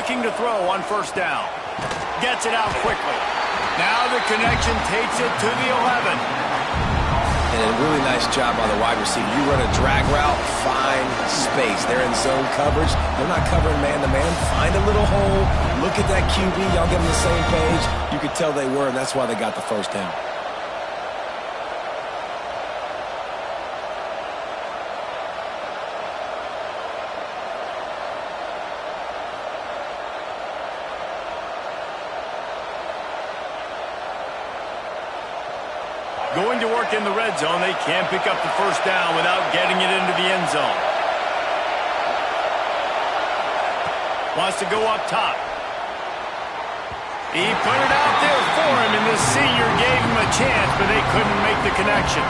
looking to throw on first down. Gets it out quickly. Now the connection takes it to the 11. And a really nice job by the wide receiver. You run a drag route, find space. They're in zone coverage. They're not covering man-to-man. Find a little hole. Look at that QB. Y'all get on the same page. You could tell they were, and that's why they got the first down. Going to work in the red zone. They can't pick up the first down without getting it into the end zone. Wants to go up top. He put it out there for him, and the senior gave him a chance, but they couldn't make the connection.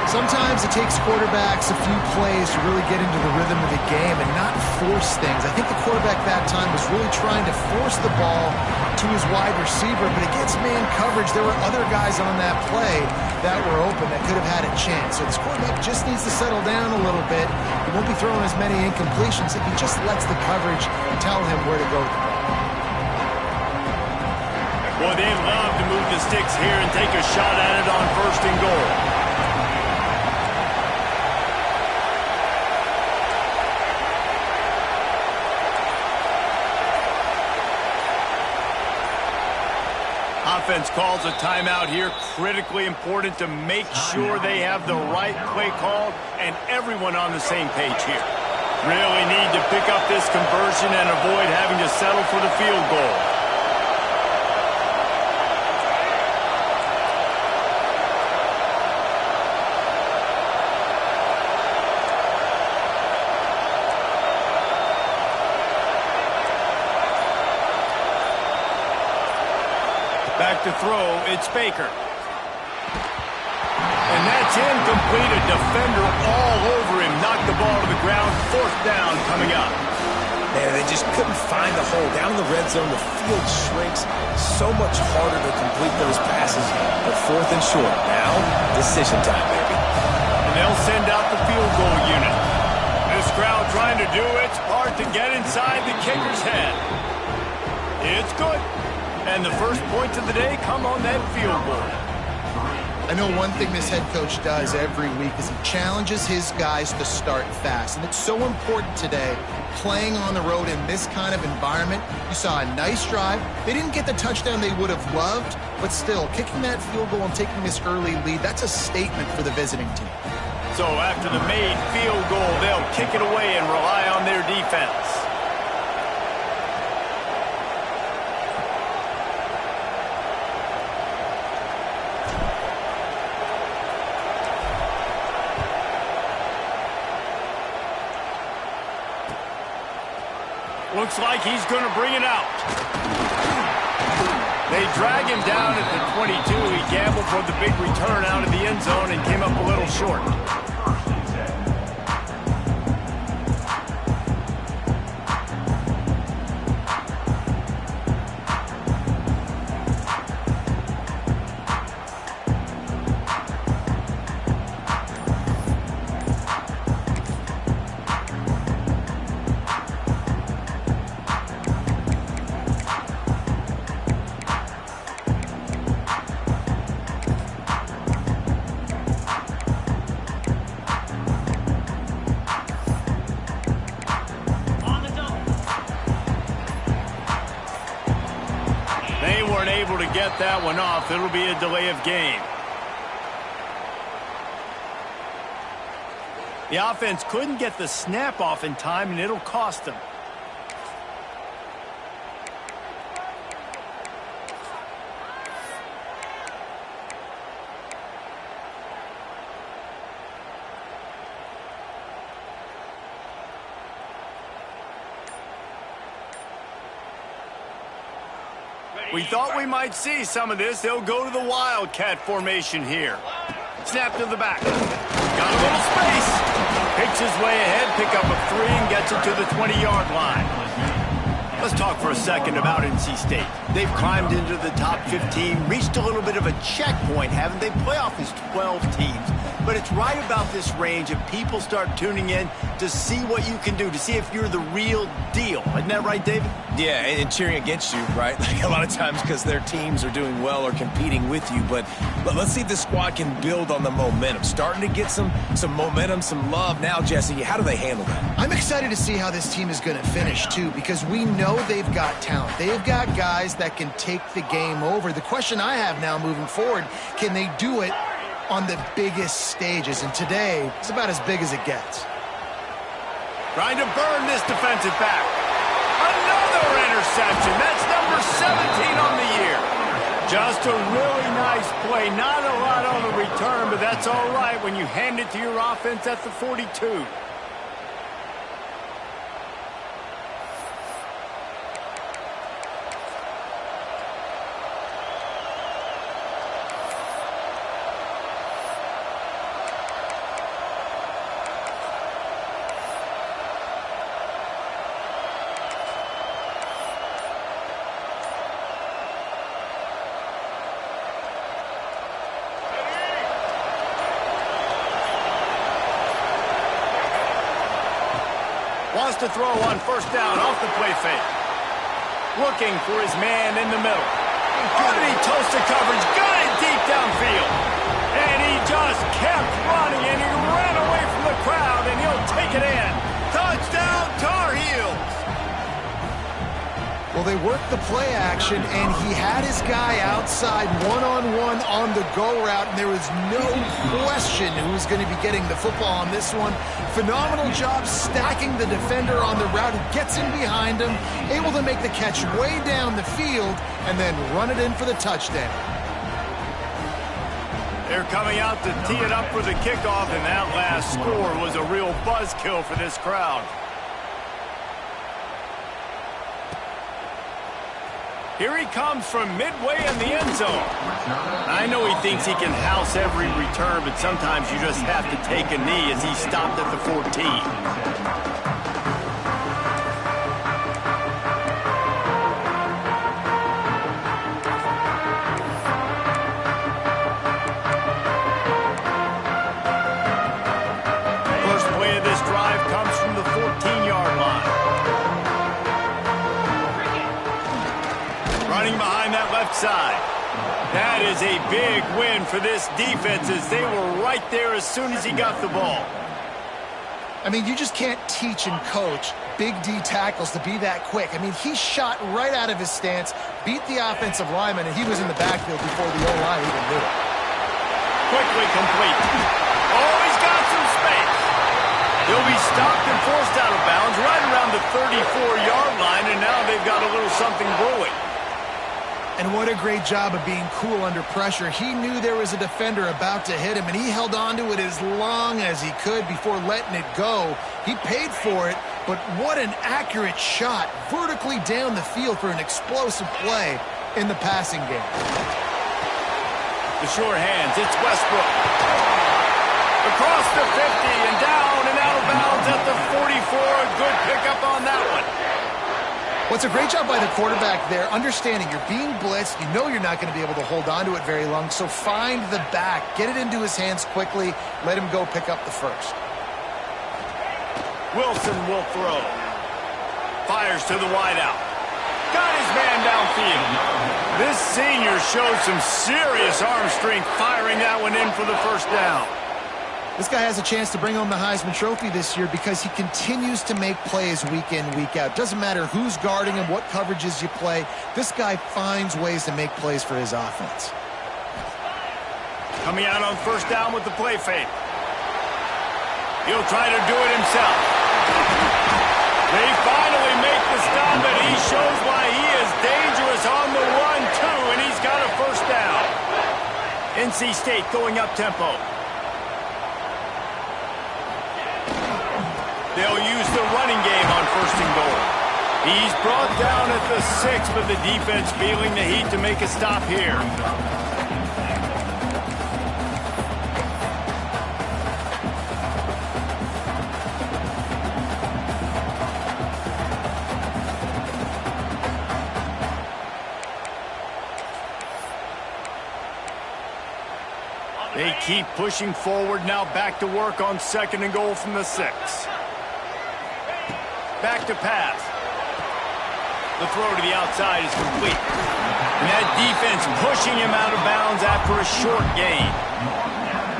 Sometimes it takes quarterbacks a few plays to really get into the rhythm of the game and not force things. I think the quarterback that time was really trying to force the ball to his wide receiver, but against man coverage, there were other guys on that play that were open that could have had a chance. So this quarterback just needs to settle down a little bit. He won't be throwing as many incompletions if he just lets the coverage tell him where to go with the ball. Boy, they love to move the sticks here and take a shot at it on first and goal. Offense calls a timeout here. Critically important to make sure they have the right play called and everyone on the same page here. Really need to pick up this conversion and avoid having to settle for the field goal. Back to throw, it's Baker. And that's incomplete. A defender all over him. Knocked the ball to the ground. Fourth down coming up. Man, they just couldn't find the hole. Down in the red zone, the field shrinks. So much harder to complete those passes. But fourth and short. Now, decision time, baby. And they'll send out the field goal unit. This crowd trying to do its part to get inside the kicker's head. It's good. And the first points of the day come on that field goal. I know one thing this head coach does every week is he challenges his guys to start fast. And it's so important today, playing on the road in this kind of environment. You saw a nice drive. They didn't get the touchdown they would have loved, but still, kicking that field goal and taking this early lead, that's a statement for the visiting team. So after the made field goal, they'll kick it away and rely on their defense. Looks like he's going to bring it out. They drag him down at the 22. He gambled for the big return out of the end zone and came up a little short. Able to get that one off. It'll be a delay of game. The offense couldn't get the snap off in time, and it'll cost them. We thought we might see some of this. They'll go to the Wildcat formation here. Snap to the back. Got a little space. Picks his way ahead, pick up a 3, and gets it to the 20-yard line. Let's talk for a second about NC State. They've climbed into the top 15, reached a little bit of a checkpoint, haven't they? Playoff is 12 teams. But it's right about this range and people start tuning in to see what you can do, to see if you're the real deal. Isn't that right, David? Yeah, and cheering against you, right? Like a lot of times because their teams are doing well or competing with you. But let's see if this squad can build on the momentum. Starting to get some momentum, some love. Now, Jesse, how do they handle that? I'm excited to see how this team is going to finish, too, because we know they've got talent. They've got guys that can take the game over. The question I have now moving forward, can they do it on the biggest stages? And today, it's about as big as it gets. Trying to burn this defensive back. Another interception. That's number 17 on the year. Just a really nice play. Not a lot on the return, but that's all right when you hand it to your offense at the 42. Wants to throw on first down off the play fake. Looking for his man in the middle. Good, he toasted coverage. Got it deep downfield. And he just kept running, and he ran away from the crowd, and he'll take it in. Touchdown, Tar Heels. Well, they worked the play action, and he had his guy outside one-on-one on the go route, and there was no question who was going to be getting the football on this one. Phenomenal job stacking the defender on the route. He gets in behind him, able to make the catch way down the field, and then run it in for the touchdown. They're coming out to tee it up for the kickoff, and that last score was a real buzzkill for this crowd. Here he comes from midway in the end zone. I know he thinks he can house every return, but sometimes you just have to take a knee as he stopped at the 14. Side. That is a big win for this defense as they were right there as soon as he got the ball. I mean, you just can't teach and coach big D tackles to be that quick. I mean, he shot right out of his stance, beat the offensive lineman, and he was in the backfield before the O-line even knew it. Quickly complete. Oh, he's got some space. He'll be stopped and forced out of bounds right around the 34-yard line, and now they've got a little something brewing. And what a great job of being cool under pressure. He knew there was a defender about to hit him, and he held on to it as long as he could before letting it go. He paid for it, but what an accurate shot vertically down the field for an explosive play in the passing game. The short hands, it's Westbrook. Across the 50 and down and out of bounds at the 44. A good pickup on that one. Well, it's a great job by the quarterback there, understanding you're being blitzed. You know you're not going to be able to hold on to it very long, so find the back. Get it into his hands quickly. Let him go pick up the first. Wilson will throw. Fires to the wideout. Got his man downfield. This senior showed some serious arm strength firing that one in for the first down. This guy has a chance to bring home the Heisman Trophy this year because he continues to make plays week in, week out. Doesn't matter who's guarding him, what coverages you play. This guy finds ways to make plays for his offense. Coming out on first down with the play fake. He'll try to do it himself. They finally make the stop, and he shows why he is dangerous on the run, too, and he's got a first down. NC State going up tempo. They'll use the running game on first and goal. He's brought down at the 6, but the defense feeling the heat to make a stop here. They keep pushing forward, now back to work on 2nd and goal from the 6. Back to pass. The throw to the outside is complete. And that defense pushing him out of bounds after a short gain.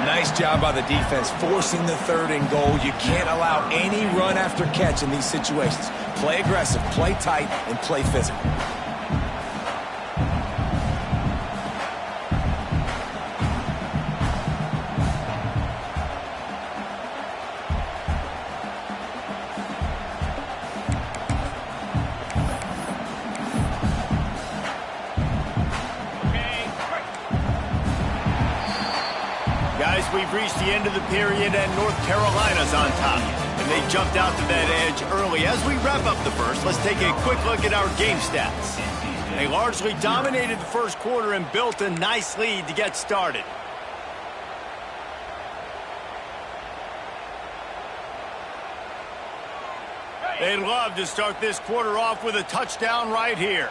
Nice job by the defense forcing the 3rd and goal. You can't allow any run after catch in these situations. Play aggressive, play tight, and play physical. Guys, we've reached the end of the period, and North Carolina's on top. And they jumped out to that edge early. As we wrap up the first, let's take a quick look at our game stats. They largely dominated the first quarter and built a nice lead to get started. They'd love to start this quarter off with a touchdown right here.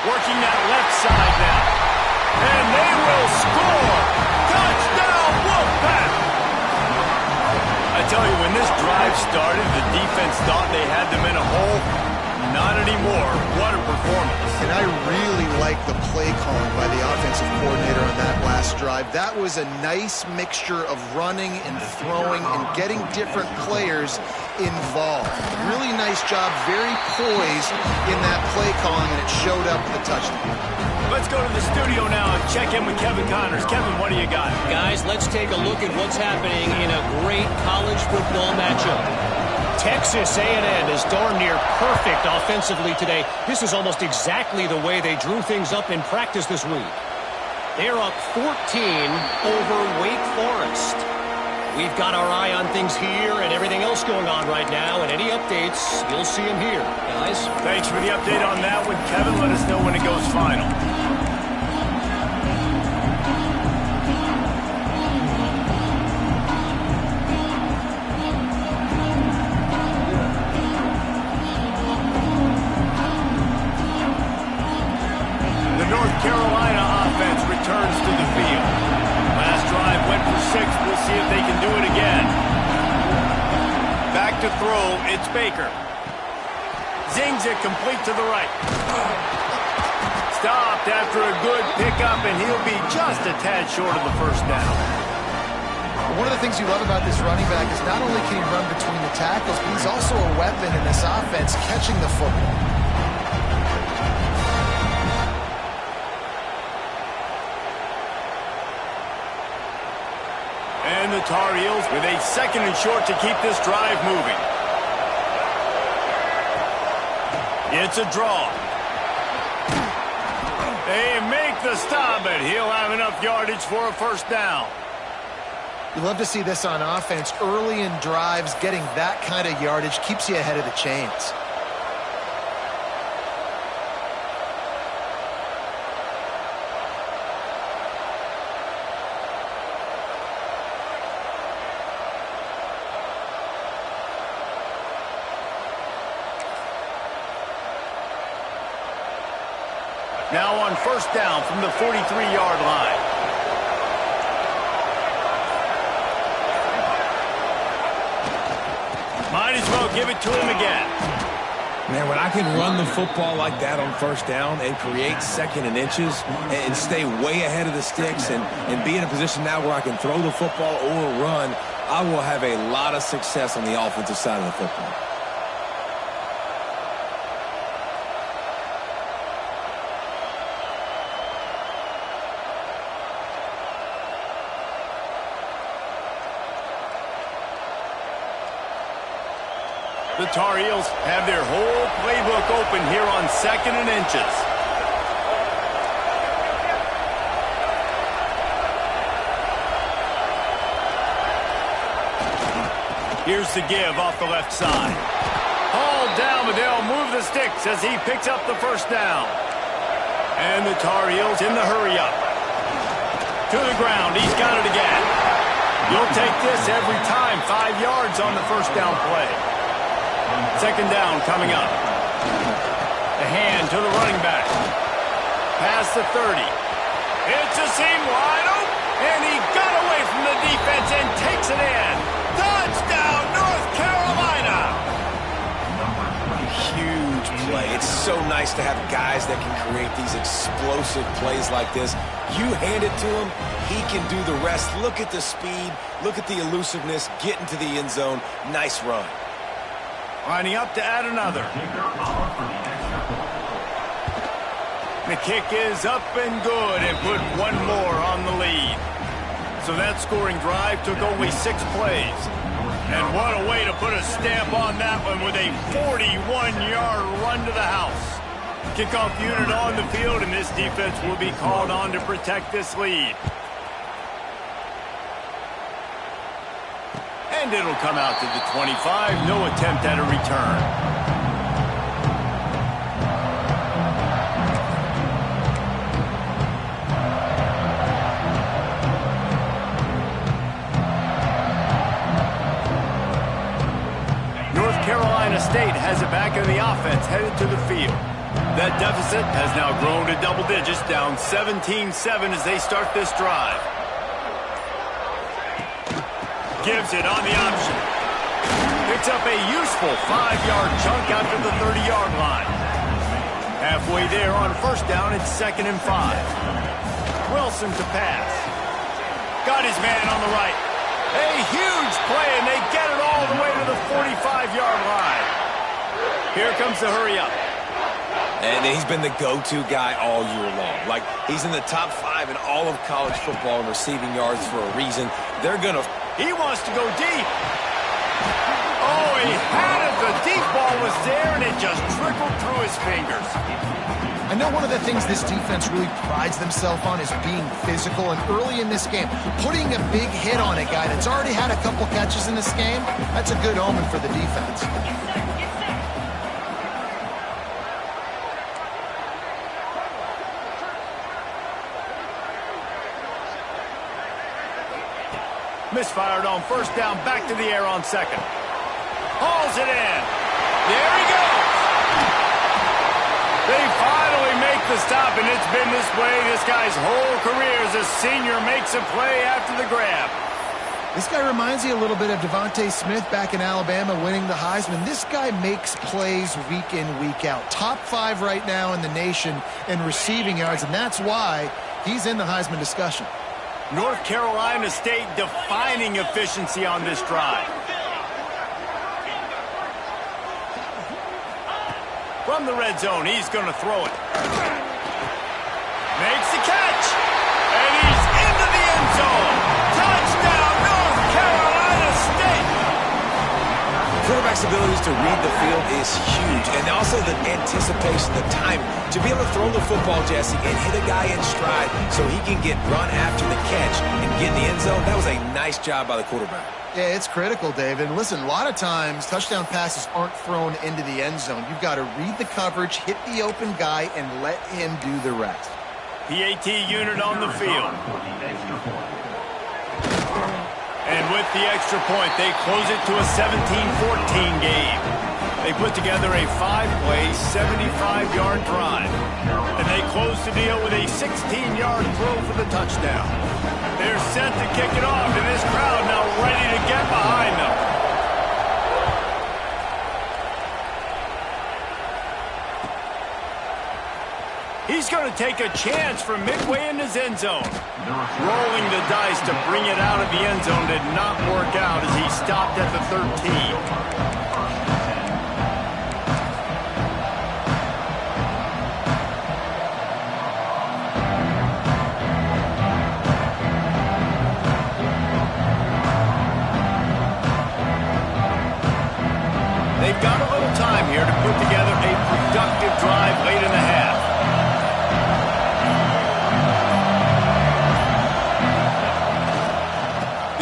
Working that left side now. And they will score! Touchdown, Wolfpack! I tell you, when this drive started, the defense thought they had them in a hole. Not anymore. What a performance. And I really like the play calling by the offensive coordinator on that last drive. That was a nice mixture of running and throwing and getting different players involved. Really nice job, very poised in that play calling, and it showed up with the touchdown. Let's go to the studio now and check in with Kevin Connors. Kevin, what do you got? Guys, let's take a look at what's happening in a great college football matchup. Texas A&M is darn near perfect offensively today. This is almost exactly the way they drew things up in practice this week. They're up 14 over Wake Forest. We've got our eye on things here and everything else going on right now, and any updates, you'll see them here. Guys? Thanks for the update on that one, Kevin. Let us know when it goes final. The North Carolina offense returns to the field. Last drive went for 6. We'll see if they can do it again. Back to throw. It's Baker. Zings it complete to the right. Stopped after a good pickup, and he'll be just a tad short of the first down. One of the things you love about this running back is not only can he run between the tackles, but he's also a weapon in this offense catching the football. And the Tar Heels with a 2nd and short to keep this drive moving. It's a draw. They make the stop, but he'll have enough yardage for a first down. You love to see this on offense. Early in drives, getting that kind of yardage keeps you ahead of the chains. Now on first down from the 43-yard line. Might as well give it to him again. Man, when I can run the football like that on first down and create 2nd and inches and stay way ahead of the sticks and be in a position now where I can throw the football or run, I will have a lot of success on the offensive side of the football. The Tar Heels have their whole playbook open here on 2nd and inches. Here's the give off the left side. Hauled down, but they'll move the sticks as he picks up the first down. And the Tar Heels in the hurry up. To the ground. He's got it again. You'll take this every time. 5 yards on the first down play. 2nd down coming up. A hand to the running back. Past the 30. It's a seam wide open. And he got away from the defense and takes it in. Touchdown, North Carolina! Huge play. It's so nice to have guys that can create these explosive plays like this. You hand it to him, he can do the rest. Look at the speed. Look at the elusiveness. Get into the end zone. Nice run. Lining up to add another. The kick is up and good and put one more on the lead. So that scoring drive took only 6 plays. And what a way to put a stamp on that one with a 41-yard run to the house. Kickoff unit on the field, and this defense will be called on to protect this lead. And it'll come out to the 25. No attempt at a return. Carolina State has it back in the offense headed to the field. That deficit has now grown to double digits, down 17-7 as they start this drive. Gives it on the option. Picks up a useful 5-yard chunk out to the 30-yard line. Halfway there on first down, it's 2nd and 5. Wilson to pass. Got his man on the right. A huge play, and they get it all the way to the 45-yard line. Here comes the hurry up. And he's been the go-to guy all year long. Like, he's in the top 5 in all of college football in receiving yards for a reason. They're going to... He wants to go deep. Oh, he had it. The deep ball was there, and it just trickled through his fingers. I know one of the things this defense really prides themselves on is being physical, and early in this game, putting a big hit on a guy that's already had a couple catches in this game, that's a good omen for the defense. Misfired on first down, back to the air on second. Hauls it in. There he goes. They finally make the stop, and it's been this way this guy's whole career as a senior makes a play after the grab. This guy reminds you a little bit of Devontae Smith back in Alabama winning the Heisman. This guy makes plays week in, week out. Top 5 right now in the nation in receiving yards, and that's why he's in the Heisman discussion. North Carolina State defining efficiency on this drive. From the red zone, he's going to throw it. Makes the catch. And he's into the end zone. Touchdown, North Carolina State. Quarterback's abilities to read the field is huge. And also the anticipation, the time. To be able to throw the football, Jesse, and hit a guy in stride so he can get run after the catch and get in the end zone, that was a nice job by the quarterback. Yeah, it's critical, David. And listen, a lot of times touchdown passes aren't thrown into the end zone. You've got to read the coverage, hit the open guy, and let him do the rest. PAT unit on the field. And with the extra point, they close it to a 17-14 game. They put together a 5-play, 75-yard drive. And they close the deal with a 16-yard throw for the touchdown. They're set to kick it off, and this crowd now ready to get behind them. He's going to take a chance from midway in his end zone. Rolling the dice to bring it out of the end zone did not work out as he stopped at the 13. They've got a little time here to put together a productive drive late in the half.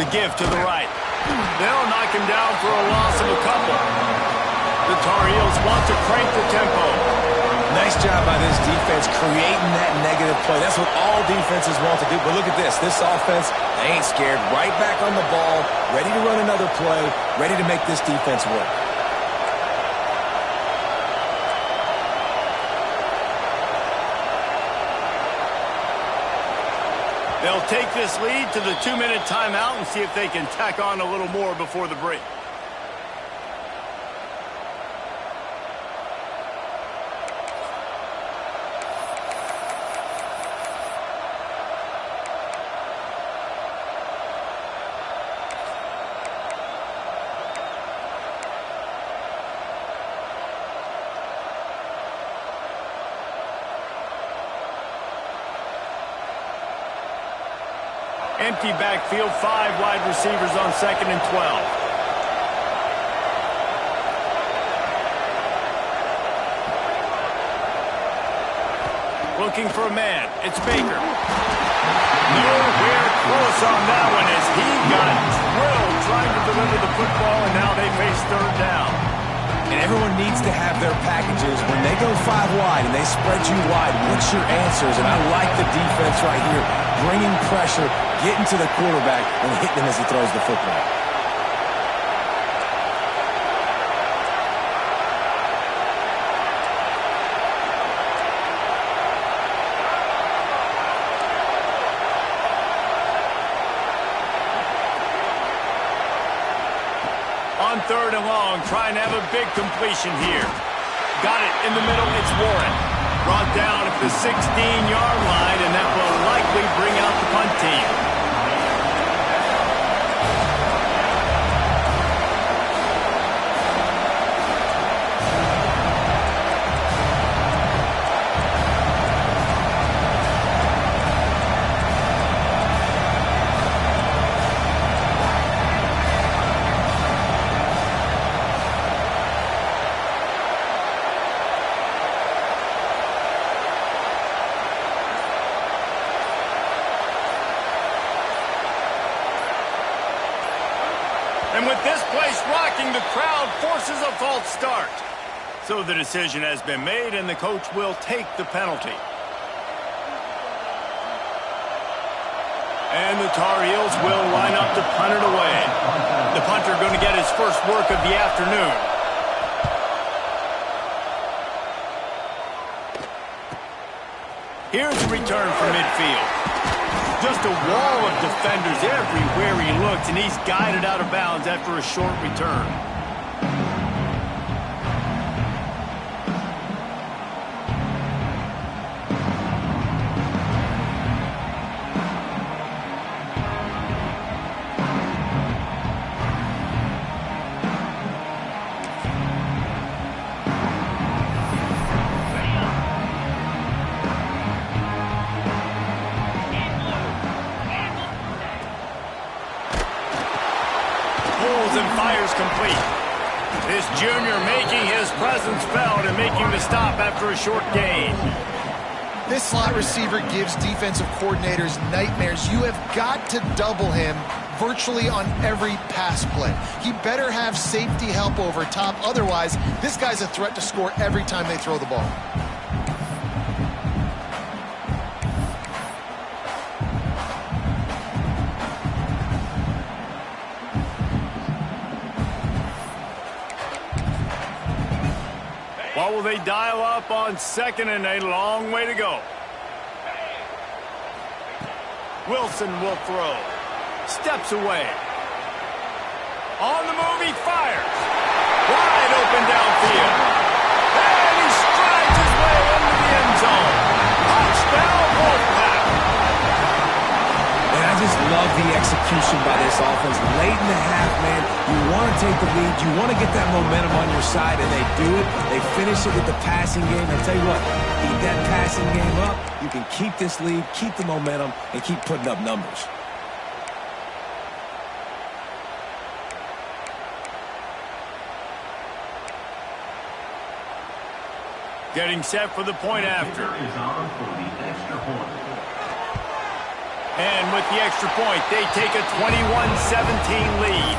The give to the right. They'll knock him down for a loss of a couple. The Tar Heels want to crank the tempo. Nice job by this defense creating that negative play. That's what all defenses want to do. But look at this. This offense, they ain't scared. Right back on the ball, ready to run another play, ready to make this defense work. They'll take this lead to the 2-minute timeout and see if they can tack on a little more before the break. Empty backfield, 5 wide receivers on 2nd and 12. Looking for a man. It's Baker. Nowhere close on that one as he got drilled trying to deliver the football, and now they face 3rd down. And everyone needs to have their packages. When they go 5 wide and they spread you wide, what's your answers? And I like the defense right here, bringing pressure, getting to the quarterback, and hitting him as he throws the football. On 3rd and long, trying to have a big completion here. Got it in the middle, it's Warren. Brought down at the 16-yard line, and that will likely bring out the punt team. And with this place rocking, the crowd forces a false start. So the decision has been made, and the coach will take the penalty. And the Tar Heels will line up to punt it away. The punter going to get his first work of the afternoon. Here's a return from midfield. Just a wall of defenders everywhere he looks, and he's guided out of bounds after a short return. And fires complete. This junior making his presence felt and making the stop after a short gain. This slot receiver gives defensive coordinators nightmares. You have got to double him virtually on every pass play. He better have safety help over top. Otherwise, this guy's a threat to score every time they throw the ball. What will they dial up on 2nd and a long way to go? Wilson will throw. Steps away. On the move, he fires. Wide open downfield. And he strides his way into the end zone. Touchdown, Wolfpack. And I just love the execution by this offense. Late in the half, man, you want to take the lead. You want to get that momentum on your side, and they do it. They finish it with the passing game. I tell you what, keep that passing game up. You can keep this lead, keep the momentum, and keep putting up numbers. Getting set for the point after. And with the extra point, they take a 21-17 lead.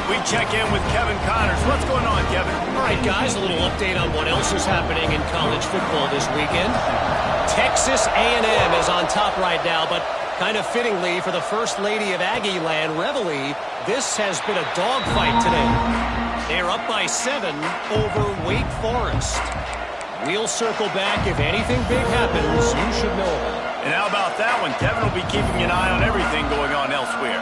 We check in with Kevin Connors. What's going on, Kevin? All right, guys, a little update on what else is happening in college football this weekend. Texas A&M is on top right now, but kind of fittingly for the First Lady of Aggie Land, Reveille, this has been a dogfight today. They're up by 7 over Wake Forest. We'll circle back if anything big happens. You should know about it. And how about that one? Kevin will be keeping an eye on everything going on elsewhere.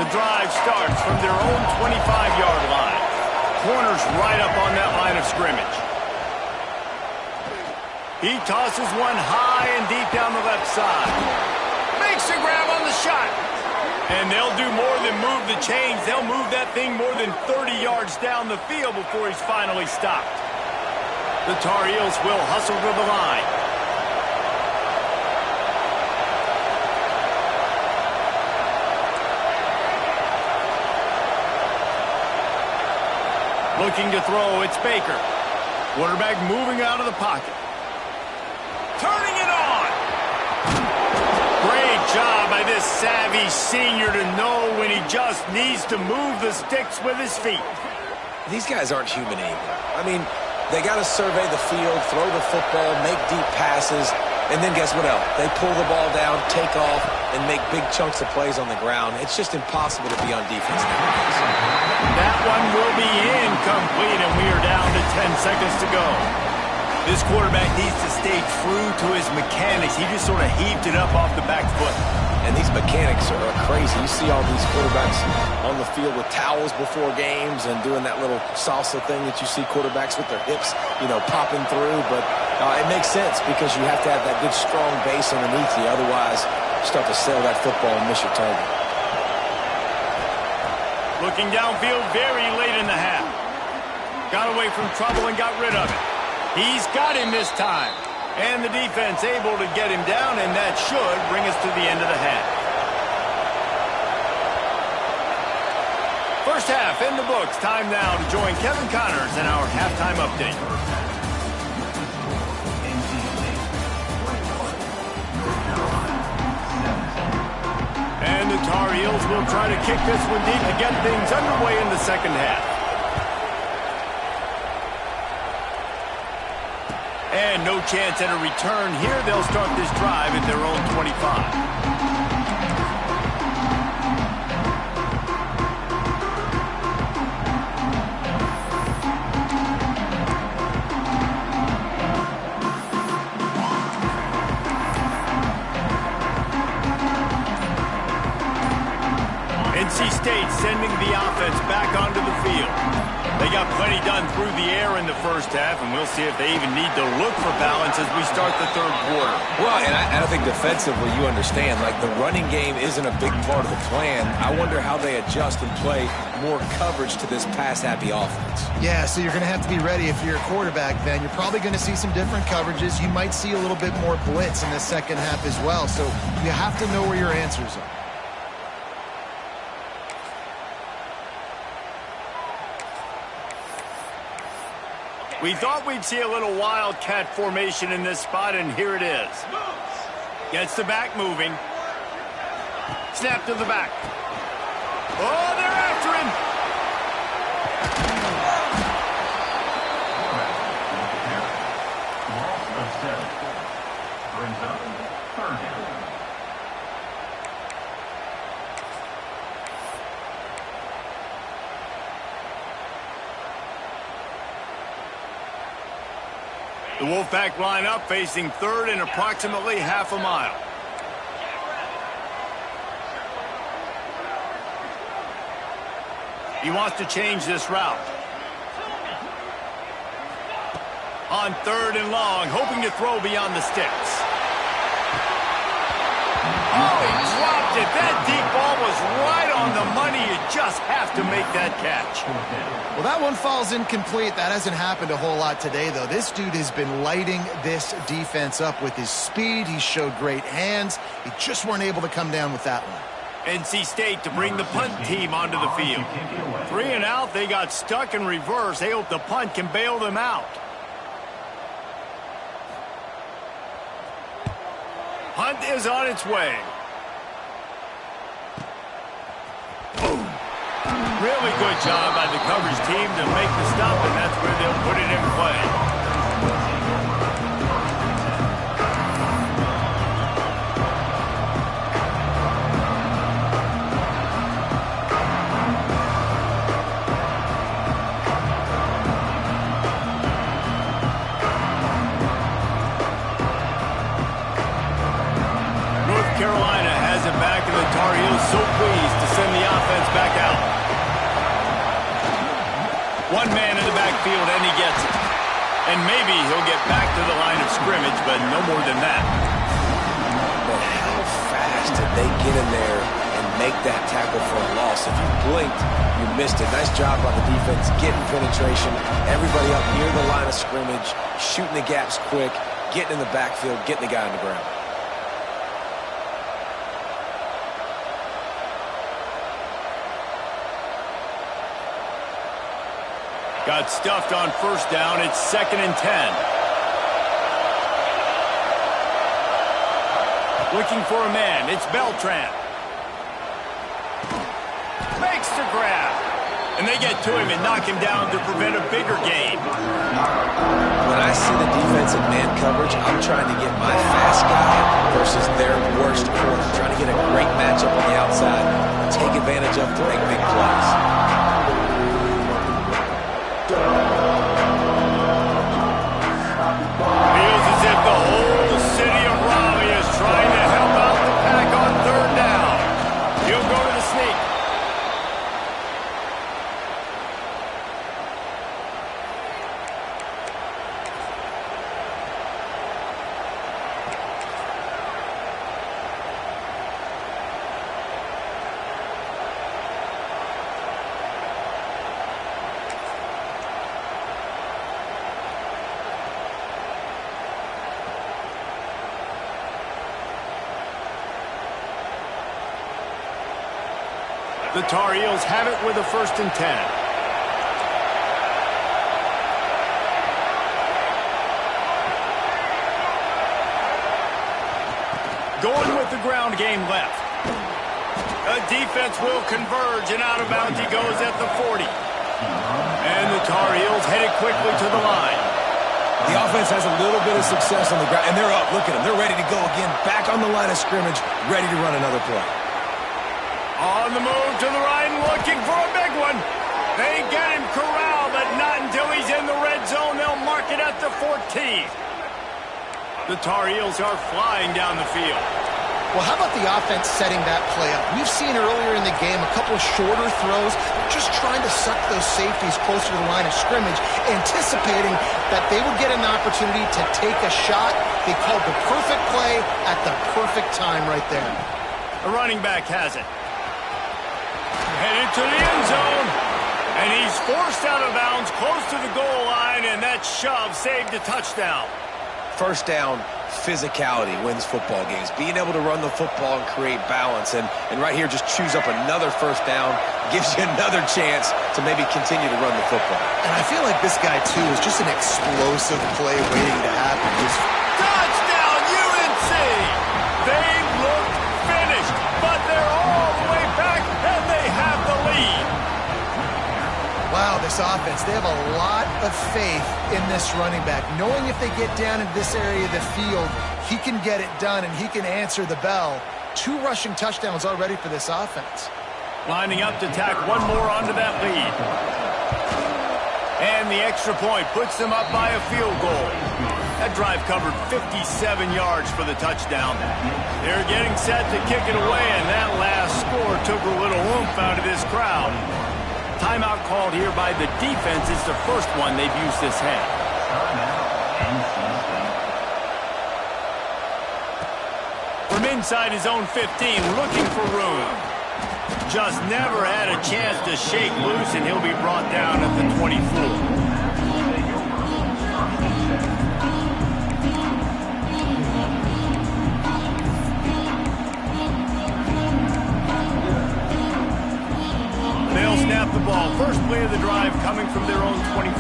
The drive starts from their own 25-yard line. Corner's right up on that line of scrimmage. He tosses one high and deep down the left side. Makes a grab on the shot. And they'll do more than move the chains. They'll move that thing more than 30 yards down the field before he's finally stopped. The Tar Heels will hustle to the line. Looking to throw, it's Baker. Quarterback moving out of the pocket. Turning it on! Great job by this savvy senior to know when he just needs to move the sticks with his feet. These guys aren't human anymore. I mean, they got to survey the field, throw the football, make deep passes, and then guess what else? They pull the ball down, take off, and make big chunks of plays on the ground. It's just impossible to be on defense nowadays. That one will be incomplete, and we are down to 10 seconds to go. This quarterback needs to stay true to his mechanics. He just sort of heaved it up off the back foot. And these mechanics are crazy. You see all these quarterbacks on the field with towels before games and doing that little salsa thing that you see quarterbacks with their hips, popping through. But it makes sense because you have to have that good, strong base underneath you. Otherwise, you start to sail that football and miss your target. Looking downfield very late in the half. Got away from trouble and got rid of it. He's got him this time. And the defense able to get him down, and that should bring us to the end of the half. First half in the books. Time now to join Kevin Connors in our halftime update. And the Tar Heels will try to kick this one deep to get things underway in the second half. And no chance at a return here. They'll start this drive at their own 25. NC State sending the offense back onto the field. They got plenty done through the air in the first half, and we'll see if they even need to look for balance as we start the third quarter. Well, and I think defensively, you understand, like the running game isn't a big part of the plan. I wonder how they adjust and play more coverage to this pass-happy offense. Yeah, so you're going to have to be ready if you're a quarterback, Ben. You're probably going to see some different coverages. You might see a little bit more blitz in the second half as well, so you have to know where your answers are. We thought we'd see a little wildcat formation in this spot, and here it is. Gets the back moving. Snap to the back. Oh, they're after him. Brings up third down. The Wolfpack line up facing third and approximately half a mile. He wants to change this route. On third and long, hoping to throw beyond the sticks. Oh, he dropped it. That deep ball was right on the money. You just have to make that catch. Well, that one falls incomplete. That hasn't happened a whole lot today, though. This dude has been lighting this defense up with his speed. He showed great hands. He just weren't able to come down with that one. NC State to bring the punt team onto the field. 3 and out. They got stuck in reverse. They hope the punt can bail them out. Punt is on its way. Boom. Really good job by the coverage team to make the stop, and that's where they'll put it in play. so pleased to send the offense back out. One man in the backfield, and he gets it. And maybe he'll get back to the line of scrimmage, but no more than that. But how fast did they get in there and make that tackle for a loss? If you blinked, you missed it. Nice job by the defense, getting penetration. Everybody up near the line of scrimmage, shooting the gaps quick, getting in the backfield, getting the guy on the ground. Got stuffed on first down. It's 2nd and 10. Looking for a man. It's Beltran. Makes the grab. And they get to him and knock him down to prevent a bigger gain. When I see the defense in man coverage, I'm trying to get my fast guy versus their worst corner. Trying to get a great matchup on the outside, take advantage of to make big plays. Feels as if the whole city of Raleigh is trying to help out the pack on 3rd down. He'll go to the sneak. The Tar Heels have it with a 1st and 10. Going with the ground game left. The defense will converge, and out of bounds he goes at the 40. And the Tar Heels headed quickly to the line. The offense has a little bit of success on the ground, and they're up. Look at them. They're ready to go again. Back on the line of scrimmage, ready to run another play. On the move to the right and looking for a big one. They get him corralled, but not until he's in the red zone. They'll mark it at the 14. The Tar Heels are flying down the field. Well, how about the offense setting that play up? We've seen earlier in the game a couple of shorter throws, just trying to suck those safeties closer to the line of scrimmage, anticipating that they would get an opportunity to take a shot. They called the perfect play at the perfect time right there. The running back has it. Headed to the end zone. And he's forced out of bounds close to the goal line, and that shove saved a touchdown. First down, physicality wins football games. Being able to run the football and create balance. And right here, just choose up another first down, gives you another chance to maybe continue to run the football. And I feel like this guy, too, is just an explosive play waiting to happen. Touchdown, UNC! They look finished, but they're all the way back, and they have the lead. Wow, this offense, they have a lot of faith in this running back. Knowing if they get down in this area of the field, he can get it done and he can answer the bell. 2 rushing touchdowns already for this offense. Lining up to tack one more onto that lead. And the extra point puts them up by a field goal. That drive covered 57 yards for the touchdown. They're getting set to kick it away, and that last score took a little oomph out of this crowd. Timeout called here by the defense. It's the first one they've used this half. From inside his own 15, looking for room. Just never had a chance to shake loose, and he'll be brought down at the 24. They'll snap the ball. First play of the drive coming from their own 24.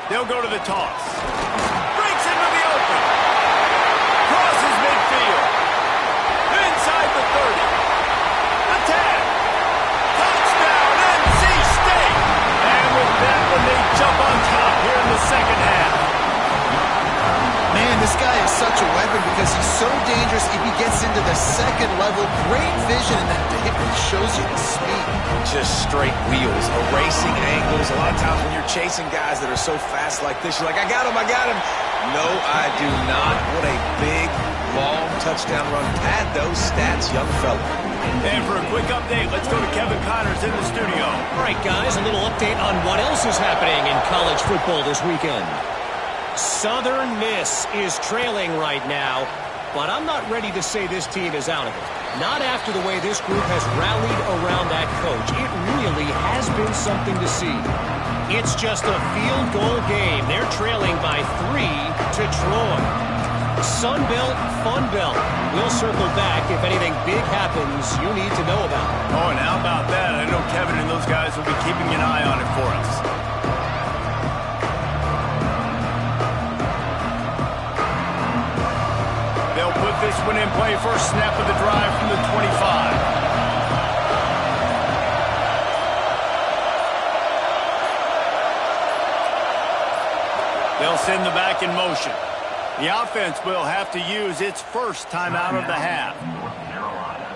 They'll go to the toss. Breaks into the open. Crosses midfield. Inside the 30. Attack. Touchdown, NC State. And with that one, they jump on top here in the second half. Man, this guy is such a weapon because he's so dangerous if he gets into the second level. Great vision, and then it shows you the speed. Just straight wheels, erasing angles. A lot of times when you're chasing guys that are so fast like this, you're like, I got him, I got him. No, I do not. What a big, long touchdown run. Pad those stats, young fella. And for a quick update, let's go to Kevin Connors in the studio. All right, guys, a little update on what else is happening in college football this weekend. Southern Miss is trailing right now, but I'm not ready to say this team is out of it. Not after the way this group has rallied around that coach. It really has been something to see. It's just a field goal game. They're trailing by 3 to Troy. Sun Belt, Fun Belt. We'll circle back if anything big happens you need to know about. Oh, and how about that? I know Kevin and those guys will be keeping an eye on it for us. They'll put this one in play. First snap of the drive from the 25. They'll send the back in motion. The offense will have to use its first timeout of the half. North Carolina.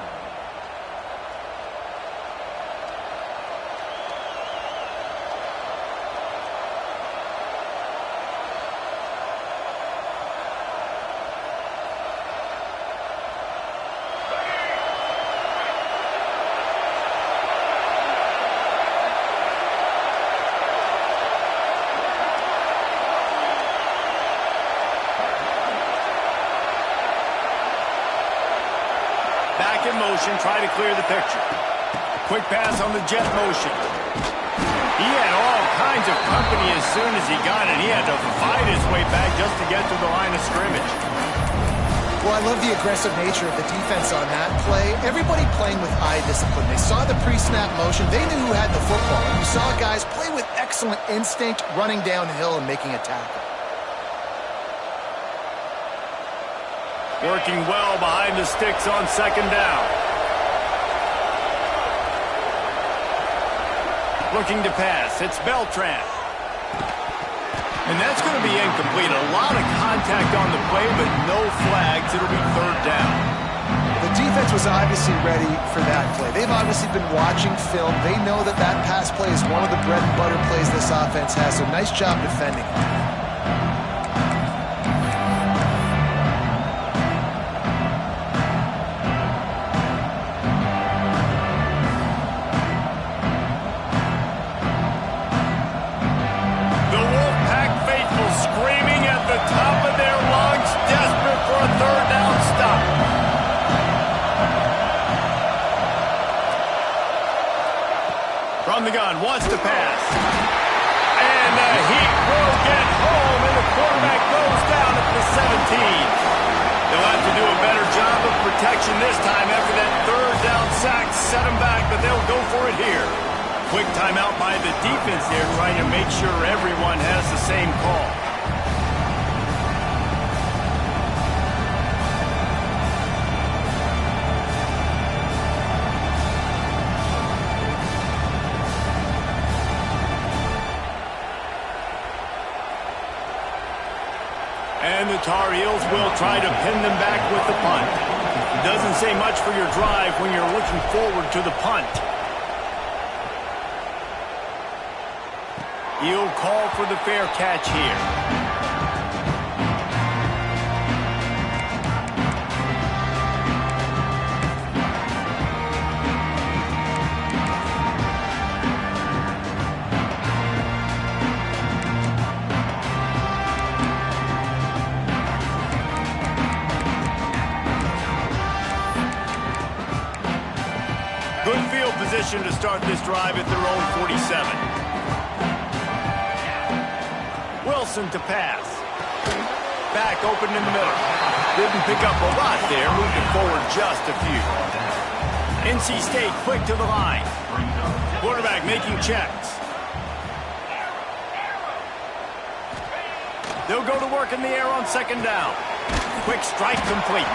Back in motion, try to clear the picture. Quick pass on the jet motion. He had all kinds of company as soon as he got it. He had to fight his way back just to get to the line of scrimmage. Well, I love the aggressive nature of the defense on that play. Everybody playing with eye discipline. They saw the pre-snap motion. They knew who had the football. And you saw guys play with excellent instinct, running downhill and making a tackle. Working well behind the sticks on second down. Looking to pass. It's Beltran. And that's going to be incomplete. A lot of contact on the play, but no flags. It'll be third down. The defense was obviously ready for that play. They've obviously been watching film. They know that that pass play is one of the bread and butter plays this offense has, so nice job defending. From the gun, wants to pass. And the heat will get home, and the quarterback goes down at the 17. They'll have to do a better job of protection this time after that third down sack set them back, but they'll go for it here. Quick timeout by the defense there, trying to make sure everyone has the same call. And the Tar Heels will try to pin them back with the punt. Doesn't say much for your drive when you're looking forward to the punt. He'll call for the fair catch here. Good field position to start this drive at their own 47. Wilson to pass. Back open in the middle. Didn't pick up a lot there. Moved it forward just a few. NC State quick to the line. Quarterback making checks. They'll go to work in the air on second down. Quick strike complete.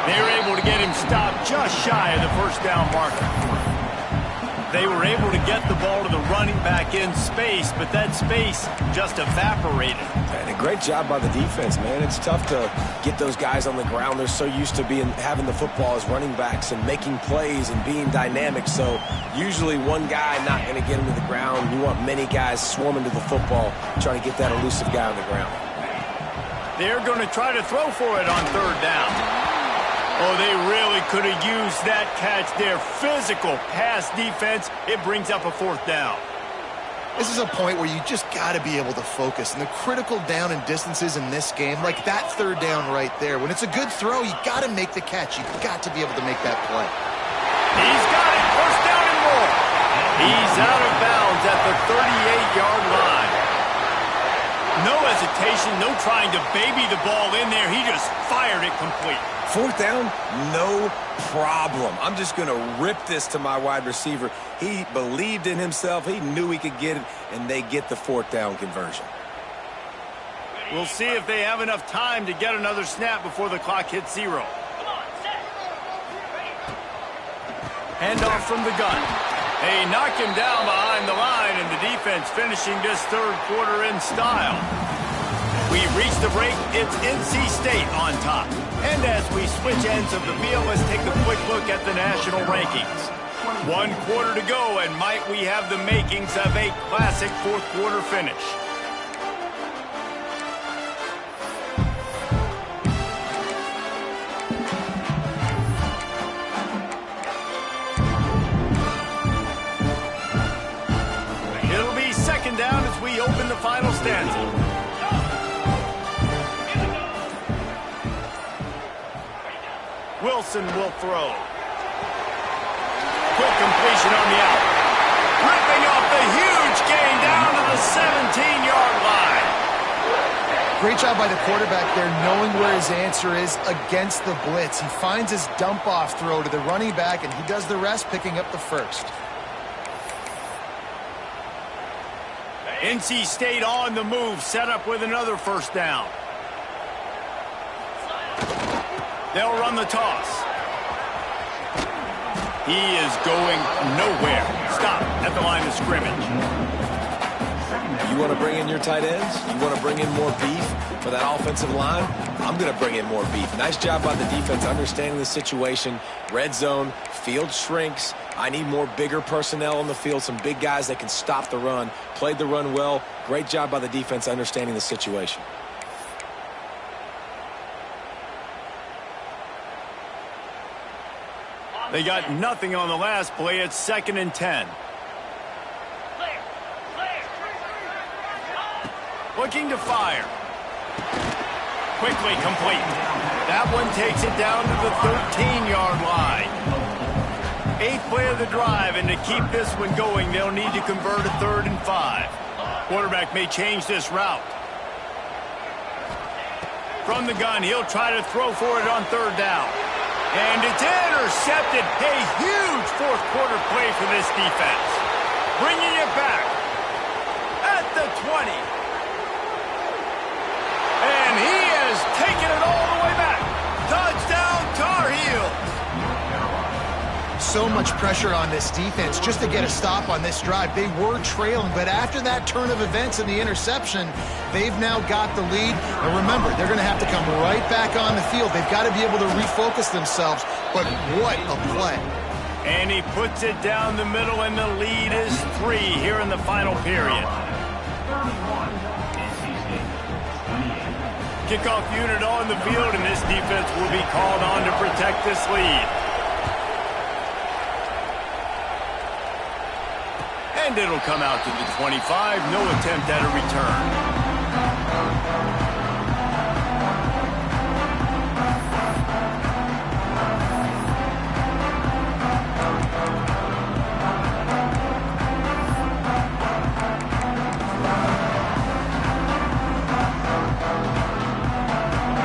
They were able to get him stopped just shy of the first down marker. They were able to get the ball to the running back in space, but that space just evaporated. And a great job by the defense, man. It's tough to get those guys on the ground. They're so used to having the football as running backs and making plays and being dynamic. So usually one guy not going to get him to the ground. You want many guys swarming to the football, trying to get that elusive guy on the ground. They're going to try to throw for it on third down. Oh, they really could have used that catch there. Physical pass defense. It brings up a fourth down. This is a point where you just got to be able to focus. And the critical down and distances in this game, like that third down right there, when it's a good throw, you got to make the catch. You've got to be able to make that play. He's got it. First down and more. He's out of bounds at the 38-yard line. No hesitation, no trying to baby the ball in there. He just fired it complete. Fourth down, no problem. I'm just going to rip this to my wide receiver. He believed in himself. He knew he could get it, and they get the fourth down conversion. We'll see if they have enough time to get another snap before the clock hits 0. Handoff from the gun. They knock him down behind the line, and the defense finishing this third quarter in style. We've reached the break. It's NC State on top. And as we switch ends of the field, let's take a quick look at the national rankings. 1 quarter to go, and might we have the makings of a classic fourth quarter finish. It'll be second down as we open the final stanza. Wilson will throw. Quick completion on the out. Ripping off the huge gain down to the 17-yard line. Great job by the quarterback there, knowing where his answer is against the blitz. He finds his dump-off throw to the running back, and he does the rest, picking up the first. NC State on the move, set up with another first down. They'll run the toss. He is going nowhere. Stop at the line of scrimmage. You want to bring in your tight ends? You want to bring in more beef for that offensive line? I'm going to bring in more beef. Nice job by the defense understanding the situation. Red zone, field shrinks. I need more bigger personnel on the field, some big guys that can stop the run. Played the run well. Great job by the defense understanding the situation. They got nothing on the last play. It's 2nd and 10. Looking to fire. Quickly complete. That one takes it down to the 13-yard line. 8th play of the drive, and to keep this one going, they'll need to convert a 3rd and 5. Quarterback may change this route. From the gun, he'll try to throw for it on 3rd down. And it's intercepted. A huge fourth quarter play for this defense. Bringing it back at the 20. And he has taken it all the way back. Touchdown, Tar Heels. So much pressure on this defense just to get a stop on this drive. They were trailing, but after that turn of events and the interception, they've now got the lead. And remember, they're going to have to come right back on the field. They've got to be able to refocus themselves, but what a play. And he puts it down the middle, and the lead is 3 here in the final period. Kickoff unit on the field, and this defense will be called on to protect this lead. And it'll come out to the 25. No attempt at a return.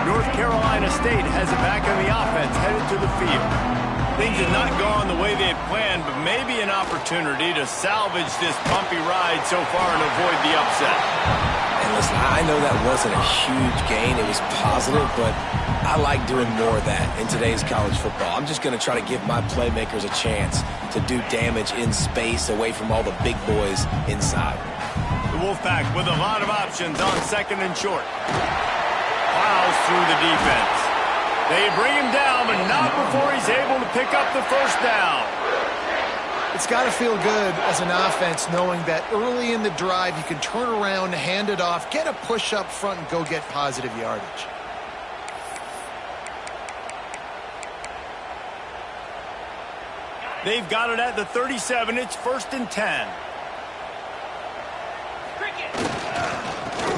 North Carolina State has it back on the offense, headed to the field. Things have not gone the way they've planned, but maybe an opportunity to salvage this bumpy ride so far and avoid the upset. And Listen, I know that wasn't a huge gain. It was positive, but I like doing more of that in today's college football. I'm just going to try to give my playmakers a chance to do damage in space away from all the big boys inside. The Wolfpack with a lot of options on second and short. Plows through the defense. They bring him down, but not before he's able to pick up the first down. It's got to feel good as an offense knowing that early in the drive you can turn around, hand it off, get a push up front, and go get positive yardage. They've got it at the 37. It's 1st and 10.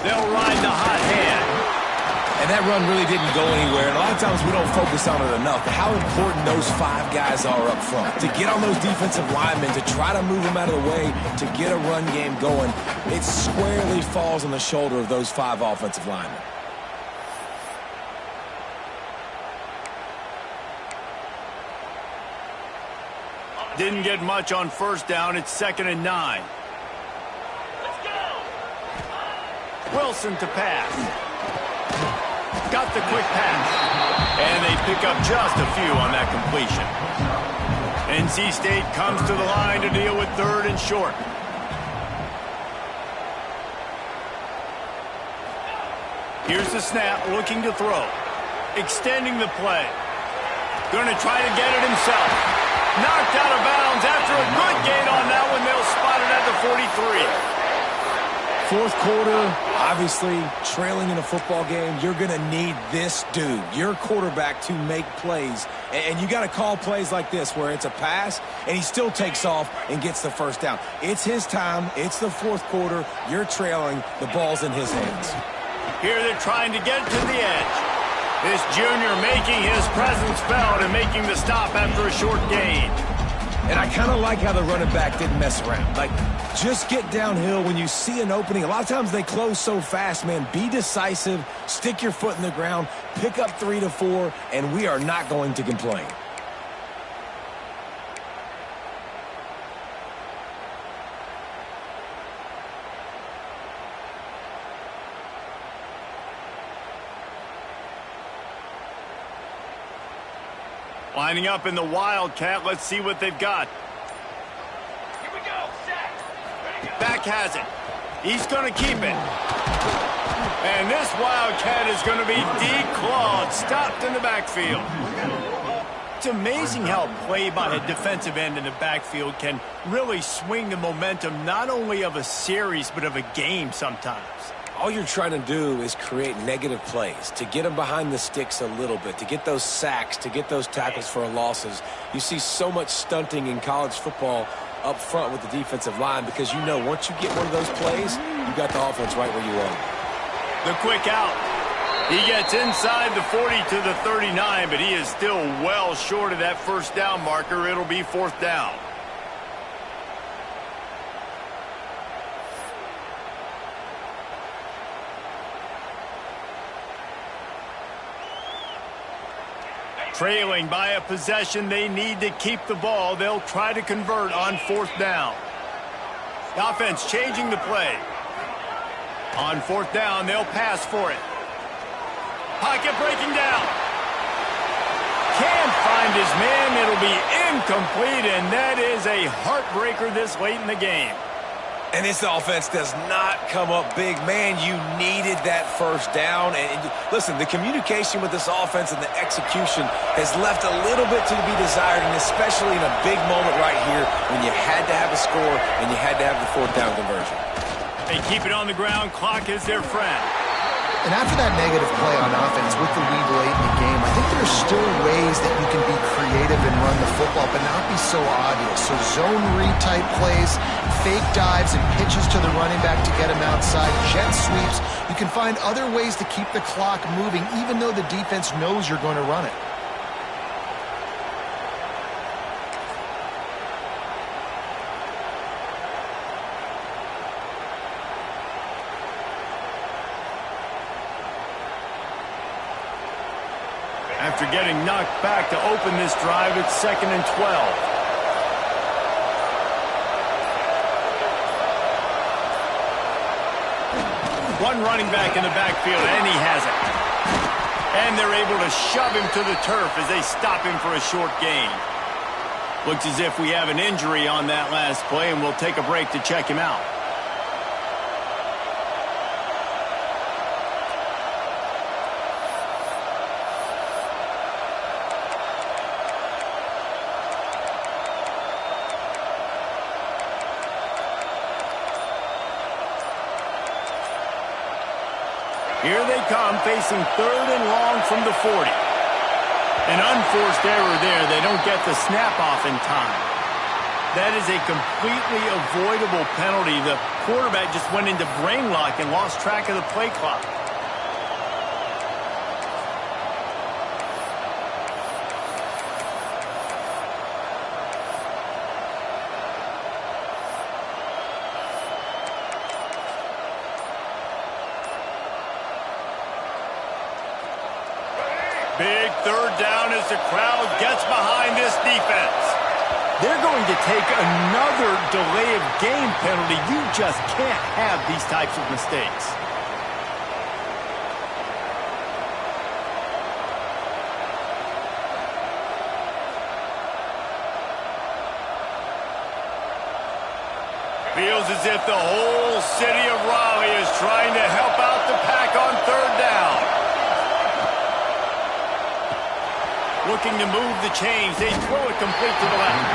They'll ride the hot hand. And that run really didn't go anywhere. And a lot of times we don't focus on it enough. But how important those 5 guys are up front. To get on those defensive linemen, to try to move them out of the way, to get a run game going, it squarely falls on the shoulder of those 5 offensive linemen. Didn't get much on first down. It's 2nd and 9. Wilson to pass. Got the quick pass. And they pick up just a few on that completion. NC State comes to the line to deal with 3rd and short. Here's the snap, looking to throw. Extending the play. Going to try to get it himself. Knocked out of bounds after a good gain on that one. They'll spot it at the 43. Fourth quarter, obviously, trailing in a football game, you're going to need this dude, your quarterback, to make plays. And you got to call plays like this where it's a pass, and he still takes off and gets the first down. It's his time. It's the fourth quarter. You're trailing. The ball's in his hands. Here they're trying to get to the edge. This junior making his presence felt and making the stop after a short gain. And I kind of like how the running back didn't mess around. Like, just get downhill when you see an opening. A lot of times they close so fast, man. Be decisive, stick your foot in the ground, pick up 3 to 4, and we are not going to complain. Lining up in the Wildcat. Let's see what they've got. Here we go. Set. Ready to go. Back has it. He's going to keep it. And this Wildcat is going to be declawed, stopped in the backfield. It's amazing how play by a defensive end in the backfield can really swing the momentum not only of a series but of a game sometimes. All you're trying to do is create negative plays, to get them behind the sticks a little bit, to get those sacks, to get those tackles for losses. You see so much stunting in college football up front with the defensive line because you know once you get one of those plays, you got the offense right where you want it. The quick out. He gets inside the 40 to the 39, but he is still well short of that first down marker. It'll be 4th down. Trailing by a possession, they need to keep the ball. They'll try to convert on 4th down. The offense changing the play. On 4th down, they'll pass for it. Pocket breaking down. Can't find his man. It'll be incomplete, and that is a heartbreaker this late in the game. And this offense does not come up big. Man, you needed that first down. And listen, the communication with this offense and the execution has left a little bit to be desired, and especially in a big moment right here when you had to have a score and you had to have the 4th down conversion. They keep it on the ground. Clock is their friend. And after that negative play on offense with the lead late in the game, I think there's still ways that you can be creative and run the football, but not be so obvious. So zone read type plays, fake dives and pitches to the running back to get him outside, jet sweeps. You can find other ways to keep the clock moving, even though the defense knows you're going to run it. After getting knocked back to open this drive, it's 2nd and 12. One running back in the backfield, and he has it. And they're able to shove him to the turf as they stop him for a short gain. Looks as if we have an injury on that last play, and we'll take a break to check him out. Here they come, facing 3rd and long from the 40. An unforced error there. They don't get the snap off in time. That is a completely avoidable penalty. The quarterback just went into brain lock and lost track of the play clock. Big 3rd down as the crowd gets behind this defense. They're going to take another delay of game penalty. You just can't have these types of mistakes. Feels as if the whole city of Raleigh is trying to help out the Pack on 3rd down. Looking to move the chains. They throw it complete to the left.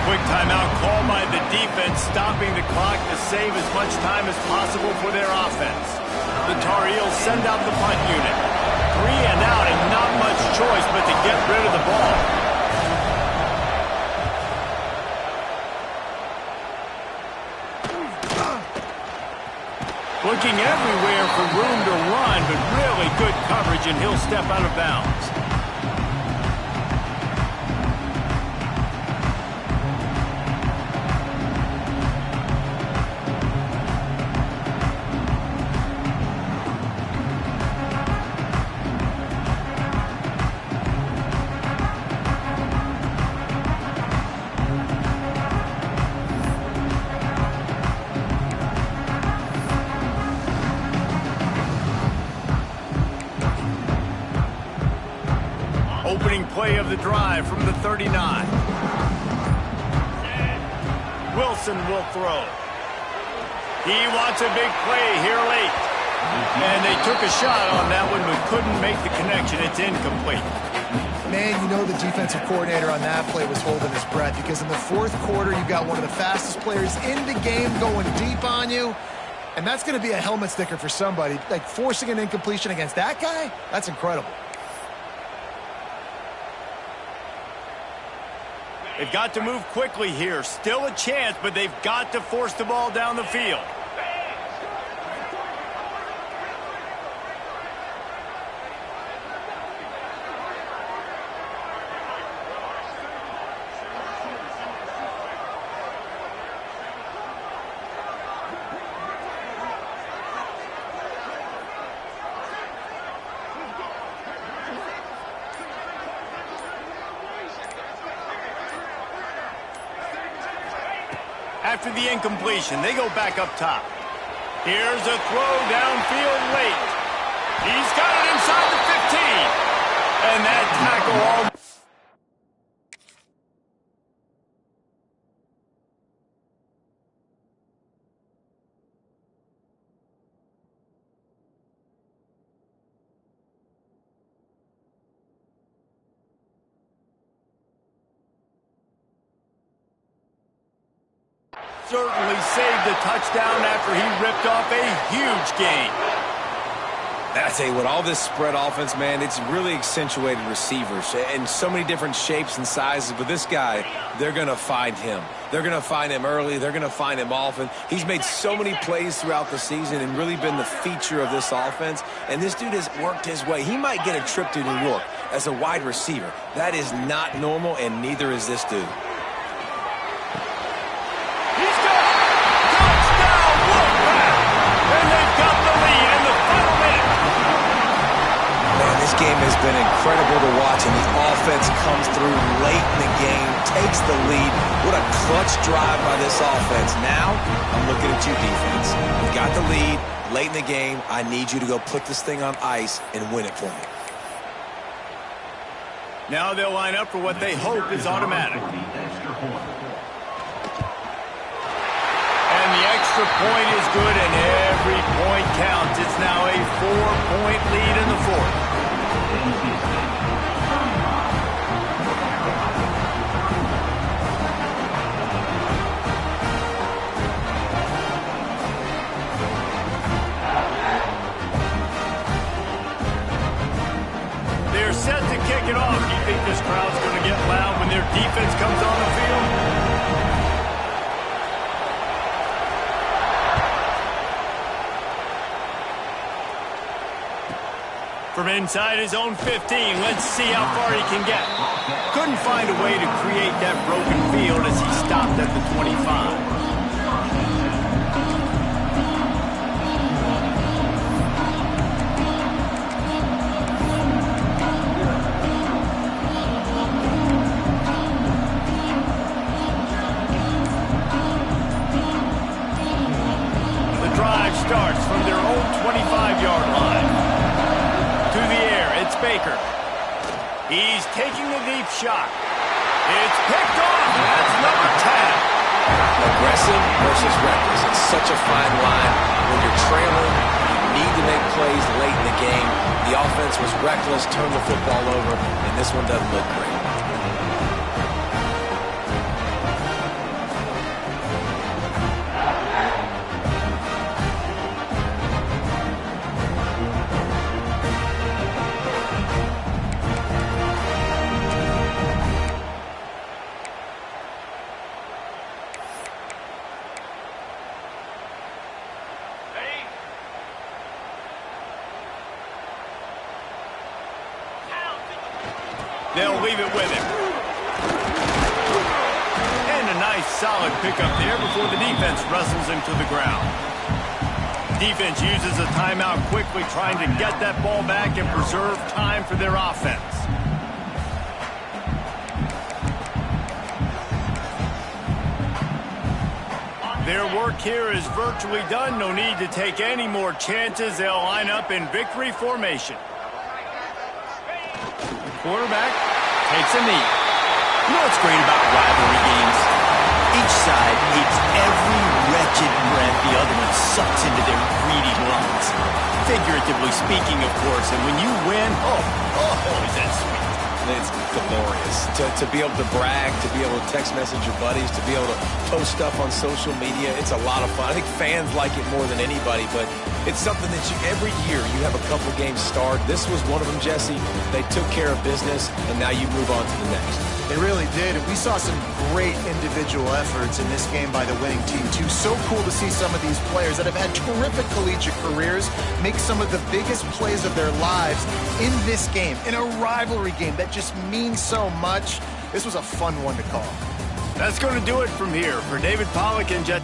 Quick timeout call by the defense, stopping the clock to save as much time as possible for their offense. The Tar Heels send out the punt unit. 3 and out and not much choice but to get rid of the ball. Looking everywhere for room to run, but really good coverage, and he'll step out of bounds. Opening play of the drive from the 39. Wilson will throw. He wants a big play here late. And they took a shot on that one but couldn't make the connection. It's incomplete. Man, you know the defensive coordinator on that play was holding his breath because in the 4th quarter, you've got one of the fastest players in the game going deep on you. And that's going to be a helmet sticker for somebody. Like forcing an incompletion against that guy, that's incredible. They've got to move quickly here. Still a chance, but they've got to force the ball down the field. After the incompletion, they go back up top. Here's a throw downfield late. He's got it inside the 15. And that tackle all... certainly saved a touchdown after he ripped off a huge gain. I tell you what, all this spread offense, man, it's really accentuated receivers in so many different shapes and sizes. But this guy, they're going to find him. They're going to find him early. They're going to find him often. He's made so many plays throughout the season and really been the feature of this offense. And this dude has worked his way. He might get a trip to New York as a wide receiver. That is not normal, and neither is this dude. game has been incredible to watch, and the offense comes through late in the game, takes the lead. What a clutch drive by this offense. Now, I'm looking at you, defense. You got the lead late in the game. I need you to go put this thing on ice and win it for me. Now they'll line up for what they hope is automatic. And the extra point is good, and every point counts. It's now a 4-point lead in the fourth. They're set to kick it off. Do you think this crowd's going to get loud when their defense comes on the field? From inside his own 15, let's see how far he can get. Couldn't find a way to create that broken field as he stopped at the 25. The drive starts from their own 25-yard line. To the air, it's Baker. He's taking the deep shot. It's picked off. That's number 10. Aggressive versus reckless. It's such a fine line. When you're trailing, you need to make plays late in the game. The offense was reckless, turned the football over, and this one doesn't look great. They'll leave it with him. And a nice solid pickup there before the defense wrestles him to the ground. Defense uses a timeout quickly, trying to get that ball back and preserve time for their offense. Their work here is virtually done. No need to take any more chances. They'll line up in victory formation. Quarterback takes a knee. You know what's great about rivalry games? Each side hates every wretched breath the other one sucks into their greedy lungs. Figuratively speaking, of course, and when you win, oh, is that sweet. It's glorious. To be able to brag, to be able to text message your buddies, to be able to post stuff on social media, it's a lot of fun. I think fans like it more than anybody, but it's something that every year you have a couple games start. This was one of them, Jesse. They took care of business, and now you move on to the next. They really did, and we saw some great individual efforts in this game by the winning team, too. So cool to see some of these players that have had terrific collegiate careers make some of the biggest plays of their lives in this game, in a rivalry game that just means so much. This was a fun one to call. That's going to do it from here. For David Pollack and Jet...